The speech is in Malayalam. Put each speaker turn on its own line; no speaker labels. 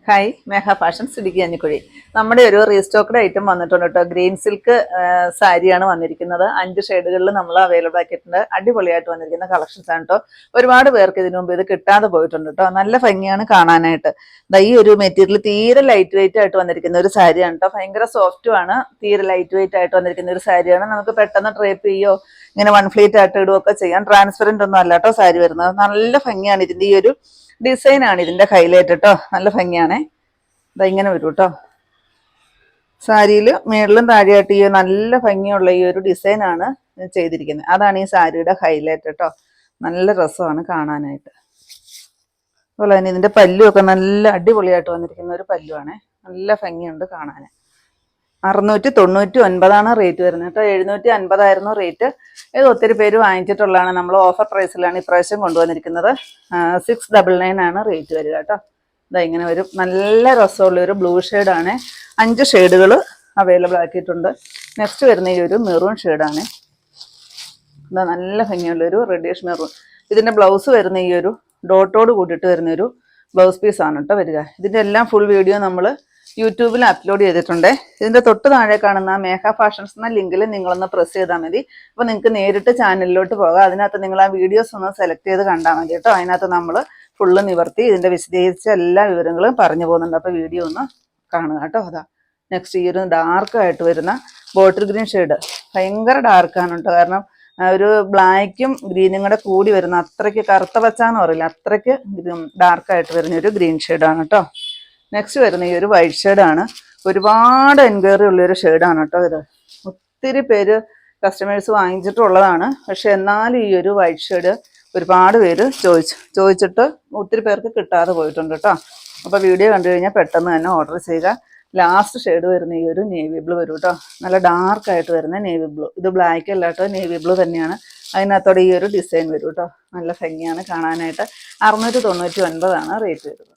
ഹായ് മേഘ ഫാഷൻസ് ഇടുക്കി അഞ്ഞിക്കുഴി. നമ്മുടെ ഒരു റീസ്റ്റോക്ക്ഡ് ഐറ്റം വന്നിട്ടുണ്ട് കേട്ടോ. ഗ്രീൻ സിൽക്ക് സാരിയാണ് വന്നിരിക്കുന്നത്. 5 ഷെയ്ഡുകളിൽ നമ്മൾ അവൈലബിൾ ആക്കിയിട്ടുണ്ട്. അടിപൊളിയായിട്ട് വന്നിരിക്കുന്ന കളക്ഷൻസ് ആണ് കേട്ടോ. ഒരുപാട് പേർക്ക് ഇതിനു മുമ്പ് ഇത് കിട്ടാതെ പോയിട്ടുണ്ട് കേട്ടോ. നല്ല ഭംഗിയാണ് കാണാനായിട്ട്. ഈ ഒരു മെറ്റീരിയൽ തീരെ ലൈറ്റ് വെയിറ്റ് ആയിട്ട് വന്നിരിക്കുന്ന ഒരു സാരിയാണ് കേട്ടോ. ഭയങ്കര സോഫ്റ്റും ആണ്. തീരെ ലൈറ്റ് വെയിറ്റ് ആയിട്ട് വന്നിരിക്കുന്ന ഒരു സാരിയാണ്. നമുക്ക് പെട്ടെന്ന് ഡ്രേപ്പ് ചെയ്യോ ഇങ്ങനെ വൺ ഫ്ലീറ്റ് ആയിട്ട് ഇടുകയൊക്കെ ചെയ്യാം. ട്രാൻസ്പെറന്റ് ഒന്നും അല്ല കേട്ടോ സാരി വരുന്നത്. നല്ല ഭംഗിയാണ്. ഇതിന്റെ ഈ ഒരു ഡിസൈൻ ആണ് ഇതിന്റെ ഹൈലൈറ്റ് കേട്ടോ. നല്ല ഭംഗിയാണേ. ഇങ്ങനെ വരും കേട്ടോ. സാരിയിൽ മേളിലും താഴെയായിട്ട് ഈ നല്ല ഭംഗിയുള്ള ഈ ഒരു ഡിസൈൻ ആണ് ചെയ്തിരിക്കുന്നത്. അതാണ് ഈ സാരിയുടെ ഹൈലൈറ്റ് കേട്ടോ. നല്ല രസമാണ് കാണാനായിട്ട്. അതുപോലെ തന്നെ ഇതിന്റെ പല്ലുമൊക്കെ നല്ല അടിപൊളിയായിട്ട് വന്നിരിക്കുന്ന ഒരു പല്ലുവാണേ. നല്ല ഭംഗിയുണ്ട് കാണാൻ. 699 റേറ്റ് വരുന്നത് കേട്ടോ. 750 റേറ്റ്. ഇത് ഒത്തിരി പേര് വാങ്ങിച്ചിട്ടുള്ളതാണ്. നമ്മൾ ഓഫർ പ്രൈസിലാണ് ഇപ്രാവശ്യം കൊണ്ടുവന്നിരിക്കുന്നത്. 699 റേറ്റ് വരിക കേട്ടോ. ഇങ്ങനെ വരും. നല്ല രസമുള്ള ഒരു ബ്ലൂ ഷെയ്ഡാണ്. 5 ഷെയ്ഡുകൾ അവൈലബിൾ ആക്കിയിട്ടുണ്ട്. നെക്സ്റ്റ് വരുന്ന ഈ ഒരു മെറൂൺ ഷെയ്ഡാണ്. നല്ല ഭംഗിയുള്ളൊരു റെഡിഷ് മെറൂൺ. ഇതിന്റെ ബ്ലൗസ് വരുന്ന ഈ ഒരു ഡോട്ടോട് കൂട്ടിയിട്ട് വരുന്നൊരു ബ്ലൗസ് പീസാണ് കേട്ടോ വരിക. ഇതിന്റെ എല്ലാം ഫുൾ വീഡിയോ നമ്മൾ യൂട്യൂബിൽ അപ്ലോഡ് ചെയ്തിട്ടുണ്ട്. ഇതിന്റെ തൊട്ട് താഴെ കാണുന്ന മേഘ ഫാഷൻസ് എന്ന ലിങ്കിൽ നിങ്ങളൊന്ന് പ്രസ് ചെയ്താൽ മതി. അപ്പോൾ നിങ്ങൾക്ക് നേരിട്ട് ചാനലിലോട്ട് പോകാം. അതിനകത്ത് നിങ്ങൾ ആ വീഡിയോസ് ഒന്ന് സെലക്ട് ചെയ്ത് കണ്ടാൽ മതി കേട്ടോ. അതിനകത്ത് നമ്മൾ ഫുള്ള് നിവർത്തി ഇതിന്റെ വിശദീകരിച്ച എല്ലാ വിവരങ്ങളും പറഞ്ഞു പോകുന്നുണ്ട്. അപ്പോൾ വീഡിയോ ഒന്ന് കാണുക കേട്ടോ. നെക്സ്റ്റ് ഈ ഒരു ഡാർക്കായിട്ട് വരുന്ന ബോട്ടിൽ ഗ്രീൻ ഷെയ്ഡ്. ഭയങ്കര ഡാർക്കാണ് കേട്ടോ. കാരണം ഒരു ബ്ലാക്കും ഗ്രീനും കൂടെ കൂടി വരുന്ന അത്രയ്ക്ക് കറുത്ത പച്ചാന്ന് പറയില്ല, അത്രയ്ക്ക് ഡാർക്കായിട്ട് വരുന്ന ഒരു ഗ്രീൻ ഷെയ്ഡാണ് കേട്ടോ. നെക്സ്റ്റ് വരുന്ന ഈ ഒരു വൈറ്റ് ഷെയ്ഡാണ്. ഒരുപാട് എൻക്വയറി ഉള്ളൊരു ഷെയ്ഡാണ് കേട്ടോ ഇത്. ഒത്തിരി പേര് കസ്റ്റമേഴ്സ് വാങ്ങിച്ചിട്ടുള്ളതാണ്. പക്ഷെ എന്നാലും ഈ ഒരു വൈറ്റ് ഷെയ്ഡ് ഒരുപാട് പേര് ചോദിച്ചിട്ട് ഒത്തിരി പേർക്ക് കിട്ടാതെ പോയിട്ടുണ്ട് കേട്ടോ. അപ്പോൾ വീഡിയോ കണ്ടു കഴിഞ്ഞാൽ പെട്ടെന്ന് തന്നെ ഓർഡർ ചെയ്യുക. ലാസ്റ്റ് ഷെയ്ഡ് വരുന്ന ഈ ഒരു നേവി ബ്ലൂ വരും കേട്ടോ. നല്ല ഡാർക്കായിട്ട് വരുന്ന നേവി ബ്ലൂ. ഇത് ബ്ലാക്ക് അല്ല കേട്ടോ, നേവി ബ്ലൂ തന്നെയാണ്. അതിനകത്തോടെ ഈ ഒരു ഡിസൈൻ വരും കേട്ടോ. നല്ല ഭംഗിയാണ് കാണാനായിട്ട്. 699 റേറ്റ് വരുന്നത്.